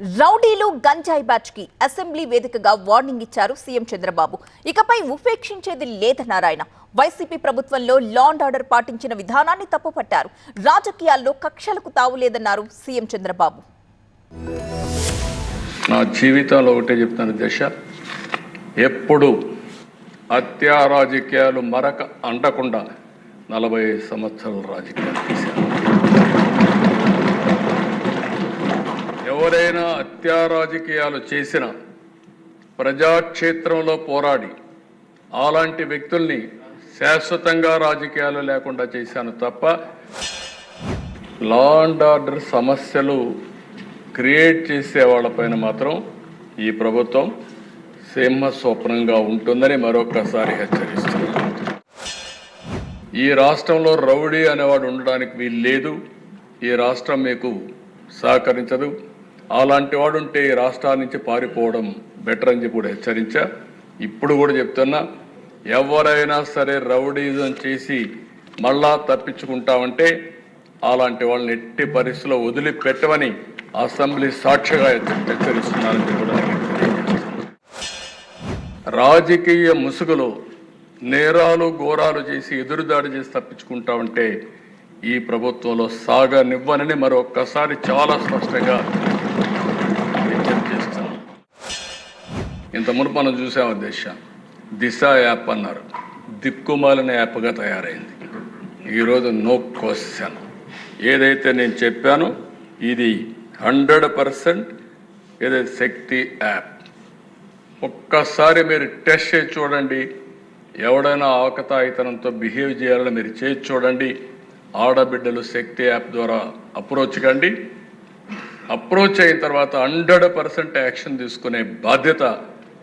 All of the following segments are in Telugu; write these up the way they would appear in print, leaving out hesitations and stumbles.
రౌడీలు గంజాయి బ్యాచ్ కి అసెంబ్లీ వేదికగా వార్నింగ్ ఇచ్చారు సీఎం చంద్రబాబు. ఇకపై ఉపేక్షించేది లేదన్నారు ఆయన. వైసీపీ ప్రభుత్వంలో లా అండ్ ఆర్డర్ పాటించిన విధానాన్ని తప్పుపట్టారు. రాజకీయాల్లో కక్షలకు తావులేదన్నారు సీఎం చంద్రబాబు. నా జీవితంలో ఒకటే చెప్తాను దశ, ఎప్పుడు హత్యా రాజకీయాలు మరక అంటకుండా 45 సంవత్సరాల రాజకీయాలు చేశాను. ఎవరైనా హత్యా రాజకీయాలు చేసిన ప్రజాక్షేత్రంలో పోరాడి అలాంటి వ్యక్తుల్ని శాశ్వతంగా రాజకీయాలు లేకుండా చేశాను తప్ప లా అండ్ ఆర్డర్ సమస్యలు క్రియేట్ చేసే వాళ్ళపైన మాత్రం ఈ ప్రభుత్వం సింహ స్వప్నంగా ఉంటుందని మరొకసారి హెచ్చరిస్తున్నాను. ఈ రాష్ట్రంలో రౌడీ అనేవాడు ఉండడానికి వీలు లేదు. ఈ రాష్ట్రం మీకు సహకరించదు. అలాంటి వాడు ఉంటే ఈ రాష్ట్రాల నుంచి పారిపోవడం బెటర్ అని చెప్పి కూడా హెచ్చరించా. ఇప్పుడు కూడా చెప్తున్నా, ఎవరైనా సరే రౌడీజం చేసి మళ్ళా తప్పించుకుంటామంటే అలాంటి వాళ్ళని ఎట్టి పరిస్థితుల్లో వదిలిపెట్టమని అసెంబ్లీ సాక్షిగా హెచ్చరిస్తున్నారని కూడా రాజకీయ ముసుగులో నేరాలు ఘోరాలు చేసి ఎదురుదాడి చేసి తప్పించుకుంటామంటే ఈ ప్రభుత్వంలో సాగనివ్వనని మరొక్కసారి చాలా స్పష్టంగా హెచ్చరిస్తున్నాం. ఇంత మునుపు మనం చూసాము దిశ యాప్ అన్నారు, దిక్కుమాలిన యాప్గా తయారైంది. ఈరోజు నో క్వశ్చన్, ఏదైతే నేను చెప్పానో ఇది 100% ఏదైతే శక్తి యాప్. ఒక్కసారి మీరు టెస్ట్ చేసి చూడండి. ఎవడైనా ఆకతాయితనంతో బిహేవ్ చేయాలని మీరు చేసి చూడండి. ఆడబిడ్డలు శక్తి యాప్ ద్వారా అప్రోచ్ కండి. అప్రోచ్ అయిన తర్వాత 100% యాక్షన్ తీసుకునే బాధ్యత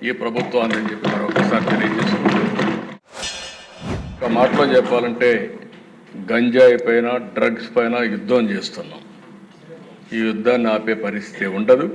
ఈ ప్రభుత్వాన్ని అని చెప్పి మరొకసారి తెలియజేసుకుంటాం. ఒక మాటలో చెప్పాలంటే గంజాయి పైన డ్రగ్స్ పైన యుద్ధం చేస్తున్నాం. ఈ యుద్ధాన్ని ఆపే పరిస్థితి ఉండదు.